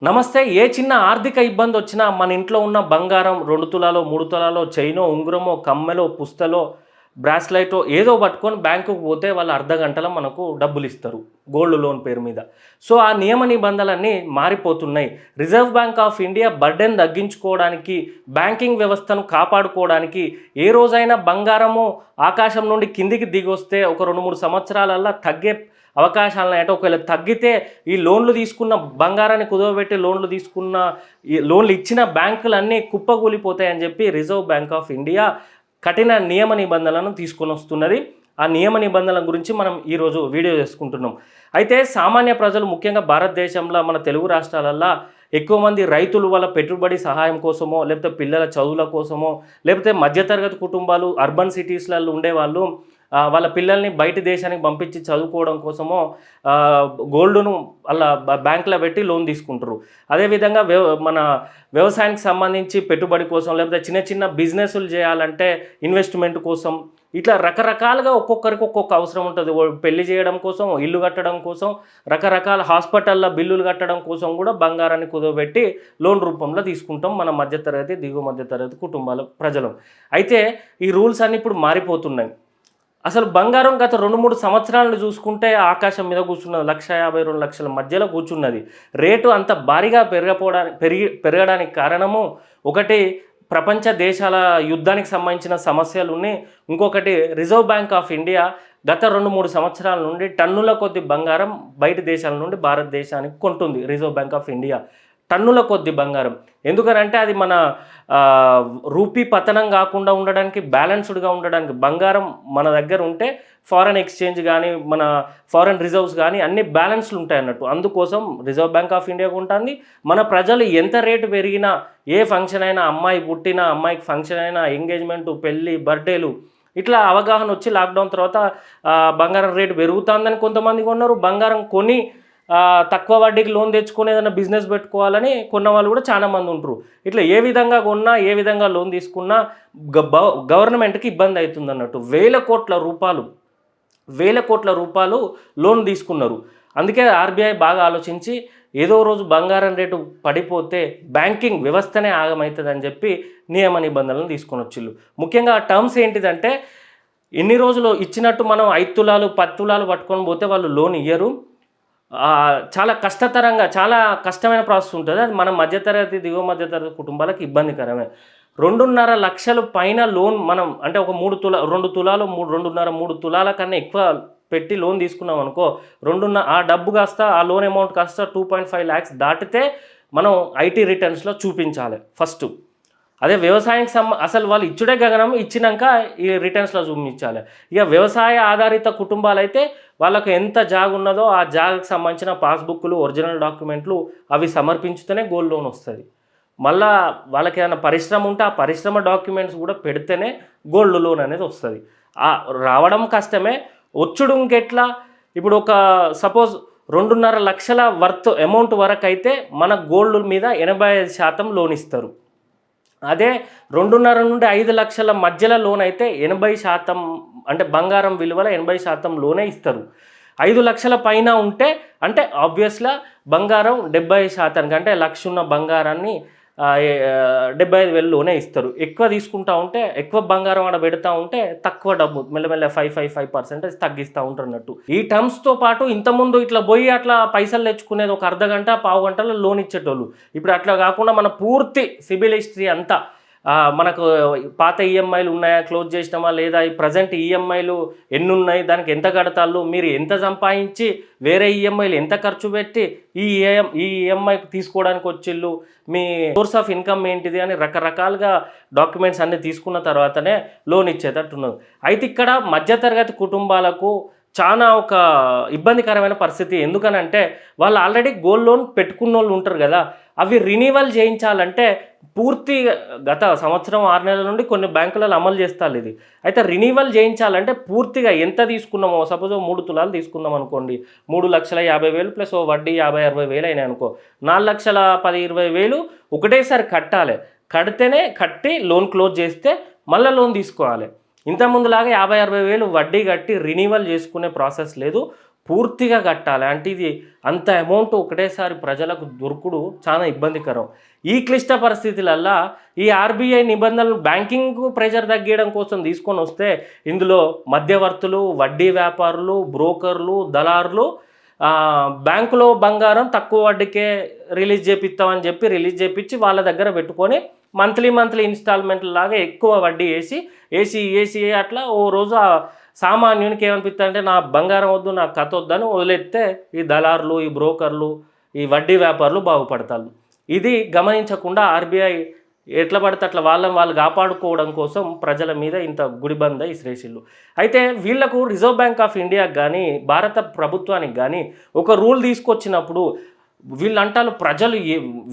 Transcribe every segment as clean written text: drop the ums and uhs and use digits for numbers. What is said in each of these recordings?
నమస్తే. ఏ చిన్న ఆర్థిక ఇబ్బందొచ్చినా మన ఇంట్లో ఉన్న బంగారం 2 తులాలో, 3 తులాలో చైనో, ఉంగరమో, కమ్మెలో, పుస్తలో, బ్రాస్లైటో ఏదో పట్టుకొని బ్యాంకుకి పోతే వాళ్ళు అర్ధ గంటలో మనకు డబ్బులిస్తారు. గోల్డ్ లోన్ పేరు మీద. సో, ఆ నియమ నిబంధనలన్నీ మారిపోతున్నాయి. Reserve bank of India burden తగ్గించుకోవడానికి, బ్యాంకింగ్ వ్యవస్థను కాపాడుకోవడానికి ఏ రోజైనా బంగారము ఆకాశం నుండి కిందికి దిగొస్తే ఒక 2, 3 సంవత్సరాలల్లా తగ్గే అవకాశాలున్నాయి. ఒకవేళ తగ్గితే ఈ లోన్లు తీసుకున్న బంగారాన్ని కుదవబెట్టి లోన్లు తీసుకున్న ఈ లోన్లు ఇచ్చిన బ్యాంకులన్నీ కుప్పకూలిపోతాయని చెప్పి రిజర్వ్ బ్యాంక్ ఆఫ్ ఇండియా కఠిన నియమ నిబంధనలను తీసుకొని వస్తున్నది. ఆ నియమ నిబంధనల గురించి మనం ఈరోజు వీడియో చేసుకుంటున్నాం. అయితే సామాన్య ప్రజలు ముఖ్యంగా భారతదేశంలో మన తెలుగు రాష్ట్రాలల్లో ఎక్కువ మంది రైతులు వాళ్ళ పెట్టుబడి సహాయం కోసమో, లేకపోతే పిల్లల చదువుల కోసమో, లేకపోతే మధ్యతరగతి కుటుంబాలు అర్బన్ సిటీస్లలో ఉండేవాళ్ళు వాళ్ళ పిల్లల్ని బయటి దేశానికి పంపించి చదువుకోవడం కోసమో గోల్డ్‌ను అలా బ్యాంక్‌లో పెట్టి లోన్ తీసుకుంటారు. అదేవిధంగా మన వ్యవసాయానికి సంబంధించి పెట్టుబడి కోసం, లేకపోతే చిన్న చిన్న బిజినెస్‌లు చేయాలంటే ఇన్వెస్ట్‌మెంట్ కోసం, ఇట్లా రకరకాలుగా ఒక్కొక్కరికి ఒక్కొక్క అవసరం ఉంటుంది. పెళ్లి చేయడం కోసం, ఇల్లు కట్టడం కోసం, రకరకాల హాస్పిటల్ల బిల్లులు కట్టడం కోసం కూడా బంగారాన్ని కుదవబెట్టి లోన్ రూపంలో తీసుకుంటాం మన మధ్యతరగతి, దిగువ మధ్యతరగతి కుటుంబాల ప్రజలు. అయితే ఈ రూల్స్ అన్నీ ఇప్పుడు మారిపోతున్నాయి. అసలు బంగారం గత 2, 3 సంవత్సరాలను చూసుకుంటే ఆకాశం మీద కూర్చున్నది. 1,50,000, 2,00,000 మధ్యలో కూర్చున్నది. రేటు అంత భారీగా పెరగడానికి కారణము ఒకటి ప్రపంచ దేశాల యుద్ధానికి సంబంధించిన సమస్యలున్నాయి. ఇంకొకటి రిజర్వ్ బ్యాంక్ ఆఫ్ ఇండియా గత 2, 3 సంవత్సరాల నుండి టన్నుల కొద్ది బంగారం బయట దేశాల నుండి భారతదేశానికి కొంటుంది రిజర్వ్ బ్యాంక్ ఆఫ్ ఇండియా. టన్నుల కొద్ది బంగారం. ఎందుకనంటే అది మన రూపీ పతనం కాకుండా ఉండడానికి, బ్యాలెన్స్డ్‌గా ఉండడానికి బంగారం మన దగ్గర ఉంటే ఫారెన్ ఎక్స్‌చేంజ్ గానీ, మన ఫారెన్ రిజర్వ్స్ గానీ అన్నీ బ్యాలెన్స్‌లు ఉంటాయన్నట్టు. అందుకోసం రిజర్వ్ బ్యాంక్ ఆఫ్ ఇండియా కొంటాంది. మన ప్రజలు ఎంత రేటు పెరిగినా, ఏ ఫంక్షన్ అయినా, అమ్మాయి పుట్టినా, అమ్మాయికి ఫంక్షన్ అయినా, ఎంగేజ్‌మెంటు, పెళ్లి, బర్త్‌డేలు ఇట్లా అవగాహన వచ్చి లాక్‌డౌన్ తర్వాత బంగారం రేటు పెరుగుతుందని కొంతమంది కొన్నారు. బంగారం కొని తక్కువ వడ్డీకి లోన్ తెచ్చుకొని ఏదైనా బిజినెస్ పెట్టుకోవాలని కొన్న వాళ్ళు కూడా చాలా మంది ఉంటారు. ఇట్లా ఏ విధంగా కొన్నా, ఏ విధంగా లోన్ తీసుకున్నా గవర్నమెంట్‌కి ఇబ్బంది అవుతుందన్నట్టు. వేల కోట్ల రూపాయలు లోన్ తీసుకున్నారు. అందుకే ఆర్‌బీఐ బాగా ఆలోచించి ఏదో రోజు బంగారం రేటు పడిపోతే బ్యాంకింగ్ వ్యవస్థనే ఆగమవుతుందని చెప్పి నియమ నిబంధనలను తీసుకొని వచ్చిళ్ళు. ముఖ్యంగా ఆ టర్మ్స్ ఏంటిదంటే ఇన్ని రోజులు ఇచ్చినట్టు మనం 5 తులాలు, 10 తులాలు పట్టుకొని పోతే వాళ్ళు లోన్ ఇయ్యరు. చాలా చాలా కష్టమైన ప్రాసెస్ ఉంటుంది. అది మన మధ్యతరగతి, దిగువ మధ్యతరగతి కుటుంబాలకు ఇబ్బందికరమే. 2.5 లక్షలు పైన లోన్ మనం అంటే ఒక 2 తులాలు 2.5, 3 తులాల కన్నా ఎక్కువ పెట్టి లోన్ తీసుకున్నాం అనుకో, ఆ డబ్బు కాస్త ఆ లోన్ అమౌంట్ కాస్త 2.5 లాక్స్ దాటితే మనం ఐటీ రిటర్న్స్‌లో చూపించాలి ఫస్టు. అదే వ్యవసాయానికి అసలు వాళ్ళు ఇచ్చుడే గగనం, ఇచ్చినాక ఈ రిటర్న్స్‌లో చూపించాలి. ఇక వ్యవసాయ ఆధారిత కుటుంబాలైతే వాళ్ళకు ఎంత జాగ ఉన్నదో ఆ జాగకు సంబంధించిన పాస్‌బుక్‌లు, ఒరిజినల్ డాక్యుమెంట్లు అవి సమర్పించితేనే గోల్డ్ లోన్ వస్తుంది. మళ్ళా వాళ్ళకి ఏదైనా పరిశ్రమ ఉంటే ఆ పరిశ్రమ డాక్యుమెంట్స్ కూడా పెడితేనే గోల్డ్ లోన్ అనేది వస్తుంది. రావడం కష్టమే, వచ్చుడు ఇంకెట్లా? ఇప్పుడు ఒక సపోజ్ 2.5 లక్షల అమౌంట్ వరకు అయితే మన గోల్డ్ మీద 85% లోన్ ఇస్తారు. అదే 2.5 నుండి 5 లక్షల మధ్యలో లోన్ అయితే 80% అంటే బంగారం విలువలో 80% లోనే ఇస్తారు. 5 లక్షల పైన ఉంటే అంటే ఆబ్వియస్‌గా బంగారం 70% అంటే లక్ష ఉన్న బంగారాన్ని 75,000 లోనే ఇస్తారు. ఎక్కువ తీసుకుంటా ఉంటే, ఎక్కువ బంగారం ఆడ పెడతా ఉంటే తక్కువ డబ్బు మెల్లమెల్ల 5% తగ్గిస్తూ ఉంటారన్నట్టు. ఈ టర్మ్స్‌తో పాటు ఇంతకుముందు ఇట్లా పోయి అట్లా పైసలు తెచ్చుకునేది ఒక అర్ధ గంట, పావు గంటలో లోన్ ఇచ్చేటోళ్ళు. ఇప్పుడు అట్లా కాకుండా మన పూర్తి సిబిల్ హిస్టరీ అంతా మనకు పాత ఈఎంఐలు ఉన్నాయా, క్లోజ్ చేసినామా లేదా, ఈ ప్రజెంట్ ఈఎంఐలు ఎన్నున్నాయి, దానికి ఎంత కడతాళ్ళు, మీరు ఎంత సంపాదించి వేరే ఈఎంఐలు ఎంత ఖర్చు పెట్టి ఈ ఈఎంఐ తీసుకోవడానికి వచ్చిళ్ళు, మీ సోర్స్ ఆఫ్ ఇన్కమ్ ఏంటిది అని రకరకాలుగా డాక్యుమెంట్స్ అన్నీ తీసుకున్న తర్వాతనే లోన్ ఇచ్చేటట్టున్నది. అయితే ఇక్కడ మధ్యతరగతి కుటుంబాలకు చాలా ఒక ఇబ్బందికరమైన పరిస్థితి. ఎందుకనంటే వాళ్ళు ఆల్రెడీ గోల్డ్ లోన్ పెట్టుకున్నోళ్ళు ఉంటారు కదా, అవి రినీవల్ చేయించాలంటే పూర్తి గత సంవత్సరం 6 నెలల నుండి కొన్ని బ్యాంకులలో అమలు చేస్తారు ఇది. అయితే రినీవల్ చేయించాలంటే పూర్తిగా ఎంత తీసుకున్నామో, సపోజ్ 3 తులాలు తీసుకుందాం అనుకోండి, 3,50,000 ప్లస్ వడ్డీ 50,000-60,000 అయినాయి అనుకో, 4,10,20,000 ఒకటేసారి కట్టాలి. కట్టి లోన్ క్లోజ్ చేస్తే మళ్ళీ లోన్ తీసుకోవాలి. ఇంతకుముందులాగా 50,000-60,000 వడ్డీ కట్టి రినీవల్ చేసుకునే ప్రాసెస్ లేదు. పూర్తిగా కట్టాలి. అంటే ఇది అంత అమౌంట్ ఒకటేసారి ప్రజలకు దొరుకుడు చాలా ఇబ్బందికరం. ఈ క్లిష్ట పరిస్థితులల్లా ఈ ఆర్బీఐ నిబంధనలు బ్యాంకింగ్ ప్రెషర్ తగ్గియడం కోసం తీసుకొని వస్తే ఇందులో మధ్యవర్తులు, వడ్డీ వ్యాపారులు, బ్రోకర్లు, దళారులు బ్యాంకులో బంగారం తక్కువ వడ్డీకే రిలీజ్ చేపిస్తామని చెప్పి రిలీజ్ చేపించి వాళ్ళ దగ్గర పెట్టుకొని మంత్లీ ఇన్స్టాల్మెంట్ లాగా ఎక్కువ వడ్డీ వేసి అట్లా ఓ రోజు సామాన్యునికి ఏమనిపిస్తుంది అంటే నా బంగారం వద్దు, నా కథ వద్దని వదిలేస్తే ఈ దళారులు, ఈ బ్రోకర్లు, ఈ వడ్డీ వ్యాపారులు బాగుపడతారు. ఇది గమనించకుండా ఆర్బీఐ ఎట్లా పడితే అట్లా వాళ్ళు కాపాడుకోవడం కోసం ప్రజల మీద ఇంత గుడిబంద ఇసిరేసిళ్ళు. అయితే వీళ్లకు రిజర్వ్ బ్యాంక్ ఆఫ్ ఇండియాకి కానీ భారత ప్రభుత్వానికి కానీ ఒక రూల్ తీసుకొచ్చినప్పుడు వీళ్ళు అంటారు ప్రజలు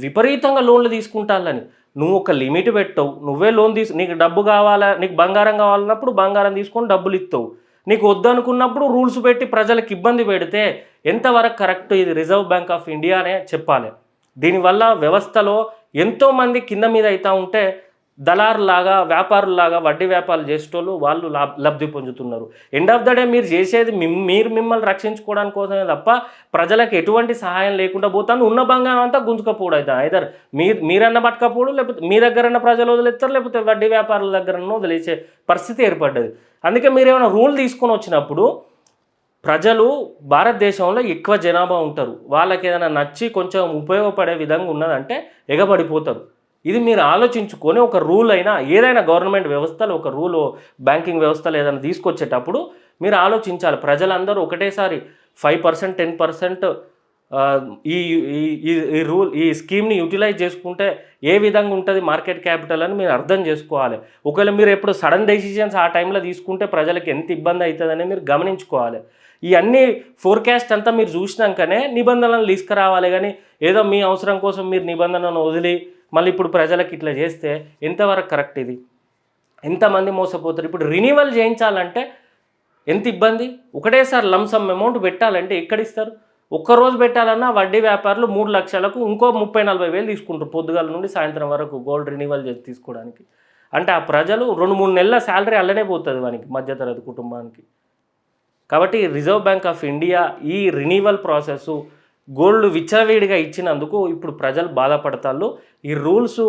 విపరీతంగా లోన్లు తీసుకుంటారని. నువ్వు ఒక లిమిట్ పెట్టవు, నువ్వే లోన్ నీకు డబ్బు కావాలా, నీకు బంగారం కావాలన్నప్పుడు బంగారం తీసుకొని డబ్బులు ఇస్తావు. నీకు వద్దు అనుకున్నప్పుడు రూల్స్ పెట్టి ప్రజలకు ఇబ్బంది పెడితే ఎంతవరకు కరెక్ట్? ఇది రిజర్వ్ బ్యాంక్ ఆఫ్ ఇండియానే చెప్పాలి. దీనివల్ల వ్యవస్థలో ఎంతోమంది కింద మీద అవుతూ ఉంటే దళారులాగా, వ్యాపారులాగా, వడ్డీ వ్యాపారాలు చేసేటోళ్ళు వాళ్ళు లబ్ధి పొందుతున్నారు. ఎండ్ ఆఫ్ ద డే మీరు చేసేది మిమ్మల్ని రక్షించుకోవడానికి కోసమే తప్ప ప్రజలకు ఎటువంటి సహాయం లేకుండా పోతాను. ఉన్న బంగారం అంతా గుంజుకపోవడం అయితే ఐదర్ మీరన్న పట్టుకపోవడం, లేకపోతే మీ దగ్గరన్న ప్రజలు వదిలేస్తారు, లేకపోతే వడ్డీ వ్యాపారుల దగ్గరన్న వదిలేసే పరిస్థితి ఏర్పడ్డది. అందుకే మీరు ఏమైనా రూల్ తీసుకొని వచ్చినప్పుడు ప్రజలు భారతదేశంలో ఎక్కువ జనాభా ఉంటారు. వాళ్ళకి ఏదైనా నచ్చి కొంచెం ఉపయోగపడే విధంగా ఉన్నదంటే ఎగబడిపోతారు. ఇది మీరు ఆలోచించుకొని ఒక రూల్ అయినా ఏదైనా గవర్నమెంట్ వ్యవస్థలు ఒక రూల్ బ్యాంకింగ్ వ్యవస్థలు ఏదైనా తీసుకొచ్చేటప్పుడు మీరు ఆలోచించాలి. ప్రజలందరూ ఒకటేసారి 5%, 10% ఈ రూల్ ఈ స్కీమ్ని యూటిలైజ్ చేసుకుంటే ఏ విధంగా ఉంటుంది మార్కెట్ క్యాపిటల్ అని మీరు అర్థం చేసుకోవాలి. ఒకవేళ మీరు ఎప్పుడు సడన్ డెసిషన్స్ ఆ టైంలో తీసుకుంటే ప్రజలకు ఎంత ఇబ్బంది అవుతుందని మీరు గమనించుకోవాలి. ఈ అన్ని ఫోర్కాస్ట్ అంతా మీరు చూసినాకనే నిబంధనలు తీసుకురావాలి. కానీ ఏదో మీ అవసరం కోసం మీరు నిబంధనలను వదిలి మళ్ళీ ఇప్పుడు ప్రజలకు ఇట్లా చేస్తే ఎంతవరకు కరెక్ట్? ఇది ఎంతమంది మోసపోతారు? ఇప్పుడు రినివల్ చేయించాలంటే ఎంత ఇబ్బంది? ఒకటేసారి లంసమ్ అమౌంట్ పెట్టాలంటే ఎక్కడిస్తారు? ఒక్కరోజు పెట్టాలన్నా వడ్డీ వ్యాపారులు 3 లక్షలకు ఇంకో 30-40 వేలు తీసుకుంటారు పొద్దుగాల నుండి సాయంత్రం వరకు గోల్డ్ రినివల్ చేసి తీసుకోవడానికి. అంటే ఆ ప్రజలు 2-3 నెలల శాలరీ అల్లనే పోతుంది వానికి, మధ్యతరగతి కుటుంబానికి. కాబట్టి రిజర్వ్ బ్యాంక్ ఆఫ్ ఇండియా ఈ రినివల్ ప్రాసెస్ గోల్డ్ విచ్చలవిడిగా ఇచ్చినందుకు ఇప్పుడు ప్రజలు బాధపడతారు. ఈ రూల్స్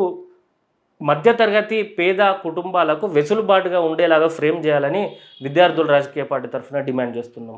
మధ్యతరగతి పేద కుటుంబాలకు వెసులుబాటుగా ఉండేలాగా ఫ్రేమ్ చేయాలని విద్యార్థుల రాజకీయ పార్టీ తరఫున డిమాండ్ చేస్తున్నాం.